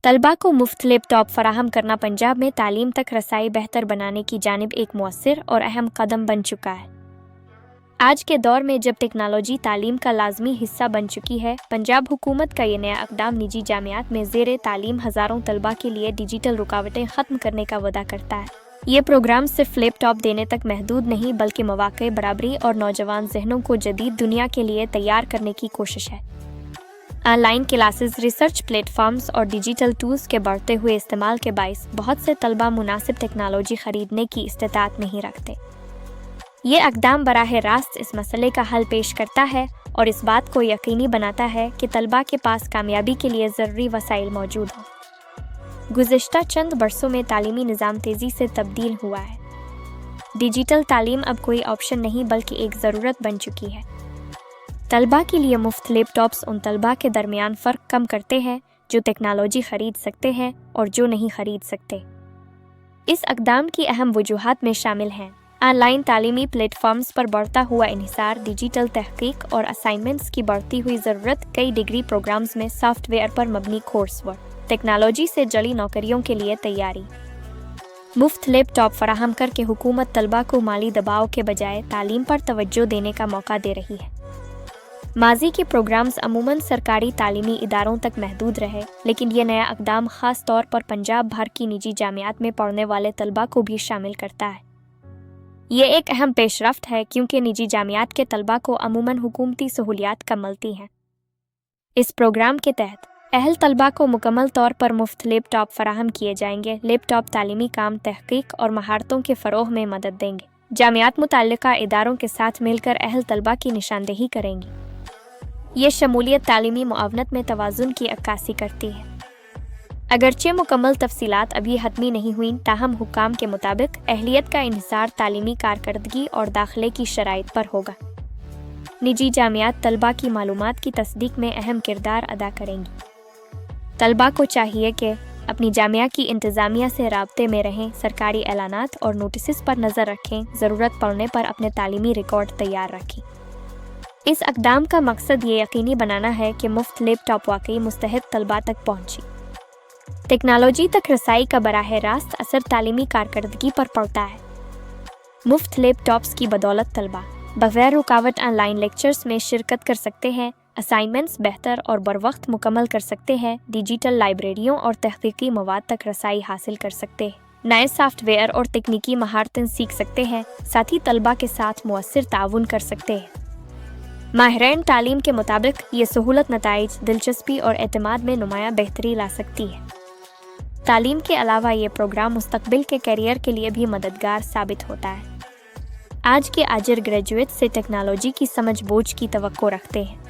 तलबा को मुफ्त लैपटॉप फराहम करना पंजाब में तालीम तक रसाई बेहतर बनाने की जानिब एक मुअस्सिर और अहम कदम बन चुका है। आज के दौर में जब टेक्नोलॉजी तालीम का लाजमी हिस्सा बन चुकी है, पंजाब हुकूमत का ये नया इक़दाम निजी जामियात में ज़ेरे तालीम हज़ारों तलबा के लिए डिजिटल रुकावटें ख़त्म करने का वादा करता है। ये प्रोग्राम सिर्फ लैपटॉप देने तक महदूद नहीं बल्कि मौक़े बराबरी और नौजवान जहनों को जदीद दुनिया के लिए तैयार करने की कोशिश है। ऑनलाइन क्लासेस, रिसर्च प्लेटफॉर्म्स और डिजिटल टूल्स के बढ़ते हुए इस्तेमाल के बाइस बहुत से तलबा मुनासिब टेक्नोलॉजी ख़रीदने की इस्तेताअत नहीं रखते। ये इक़दाम बराह रास्त इस मसले का हल पेश करता है और इस बात को यकीनी बनाता है कि तलबा के पास कामयाबी के लिए ज़रूरी वसाइल मौजूद हों। गुज़िश्ता चंद बरसों में तालीमी निज़ाम तेज़ी से तब्दील हुआ है। डिजिटल तालीम अब कोई ऑप्शन नहीं बल्कि एक ज़रूरत बन चुकी है। तलबा के लिए मुफ्त लैपटॉप्स उन तलबा के दरमियान फ़र्क कम करते हैं जो टेक्नोलॉजी ख़रीद सकते हैं और जो नहीं ख़रीद सकते। इस इक़दाम की अहम वजूहात में शामिल हैं ऑनलाइन तालीमी प्लेटफॉर्म्स पर बढ़ता हुआ इन्हिसार, डिजिटल तहक़ीक़ और असाइनमेंट्स की बढ़ती हुई ज़रूरत, कई डिग्री प्रोग्राम्स में सॉफ्टवेयर पर मबनी कोर्स वर्क, टेक्नोलॉजी से जुड़ी नौकरियों के लिए तैयारी। मुफ्त लैपटॉप फराहम करके हुकूमत तलबा को माली दबाव के बजाय तालीम पर तवज्जो देने का मौका दे रही है। माजी के प्रोग्राम्स अमूमन सरकारी तालीमी इदारों तक महदूद रहे, लेकिन यह नया इक़दाम ख़ास तौर पर पंजाब भर की निजी जामियात में पढ़ने वाले तलबा को भी शामिल करता है। ये एक अहम पेशरफ्त है क्योंकि निजी जामियात के तलबा को अमूमन हुकूमती सहूलियात कम मिलती हैं। इस प्रोग्राम के तहत अहल तलबा को मुकम्मल तौर पर मुफ्त लैपटॉप फराहम किए जाएंगे। लैपटॉप तालीमी काम, तहक़ीक़ और महारतों के फ़रोग़ में मदद देंगे। जामियात मुतल्लिक़ा इदारों के साथ मिलकर अहल तलबा की निशानदेही करेंगी। ये शमूलियत तालीमी मुआवनत में तवाज़ुन की अक्कासी करती है। अगरचे मुकम्मल तफसीलात अभी हतमी नहीं हुई, ताहम हुक्काम के मुताबिक अहलियत का इन्हिसार तालीमी कारकर्दगी और दाखिले की शराइत पर होगा। निजी जामियात तलबा की मालूमात की तस्दीक में अहम किरदार अदा करेंगी। तलबा को चाहिए कि अपनी जामिया की इंतज़ामिया से राब्ते में रहें, सरकारी ऐलानात और नोटिस पर नज़र रखें, ज़रूरत पड़ने पर अपने तालीमी रिकॉर्ड तैयार रखें। इस इक़दाम का मकसद ये यकीनी बनाना है कि मुफ्त लैपटॉप वाकई मुस्तहिक़ तलबा तक पहुँची। टेक्नोलॉजी तक रसाई का बराह रास्त असर तालीमी कारकर्दगी पर पड़ता है। मुफ्त लैपटॉप्स की बदौलत तलबा बग़ैर रुकावट ऑनलाइन लेक्चर्स में शिरकत कर सकते हैं, असाइनमेंट्स बेहतर और बरवक्त मुकम्मल कर सकते हैं, डिजिटल लाइब्रेरियों और तहक़ीक़ी मवाद तक रसाई हासिल कर सकते हैं, नए सॉफ्टवेयर और तकनीकी महारतें सीख सकते हैं, साथ ही तलबा के साथ मुअस्सिर ताउन कर सकते हैं। माहिरीन तालीम के मुताबिक ये सहूलत नताइज, दिलचस्पी और एतमाद में नुमाया बेहतरी ला सकती है। तालीम के अलावा ये प्रोग्राम मुस्तक़बिल के करियर के लिए भी मददगार साबित होता है। आज के आजिर ग्रेजुएट से टेक्नोलॉजी की समझ बूझ की तवक्को रखते हैं।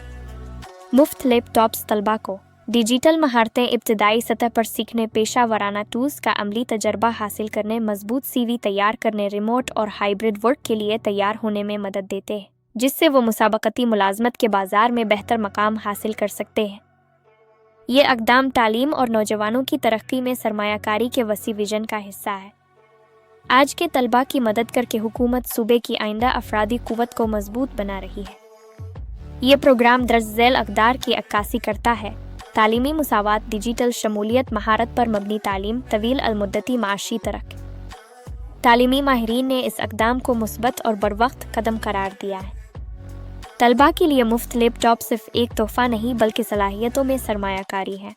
मुफ्त लैपटॉप्स तलबा को डिजिटल महारतें इब्तदाई सतह पर सीखने, पेशा वराना टूल्स का अमली तजर्बा हासिल करने, मजबूत CV तैयार करने, रिमोट और हाइब्रिड वर्क के लिए तैयार होने में मदद देते हैं, जिससे वो मुसाबकती मुलाजमत के बाज़ार में बेहतर मकाम हासिल कर सकते हैं। ये इक़दाम तालीम और नौजवानों की तरक्की में सरमायाकारी के वसी विजन का हिस्सा है। आज के तलबा की मदद करके हुकूमत सूबे की आइंदा अफरादी कुव्वत को मजबूत बना रही है। ये प्रोग्राम दर्ज झैल अक़दार की अक्कासी करता है: तालीमी मुसावात, डिजिटल शमूलियत, महारत पर मबनी तालीम, तवील अलमुद्दती माशी तरक्की। तालीमी माहिरीन ने इस इक़दाम को मुस्बत और बरवक्त कदम करार दिया है। तलबा के लिए मुफ्त लैपटॉप सिर्फ एक तोहफ़ा नहीं बल्कि सलाहियतों में सरमायाकारी है।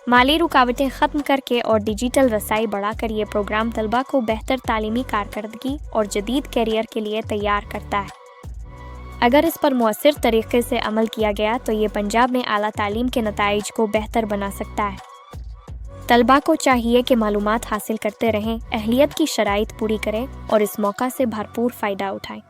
माली रुकावटें ख़त्म करके और डिजिटल रसाई बढ़ाकर ये प्रोग्राम तलबा को बेहतर तालीमी कारकर्दगी और जदीद कैरियर के लिए तैयार करता है। अगर इस पर मुअस्सिर तरीके से अमल किया गया तो ये पंजाब में आला तालीम के नताइज को बेहतर बना सकता है। तलबा को चाहिए कि मालूमात हासिल करते रहें, अहलियत की शराइत पूरी करें और इस मौका से भरपूर फ़ायदा उठाएं।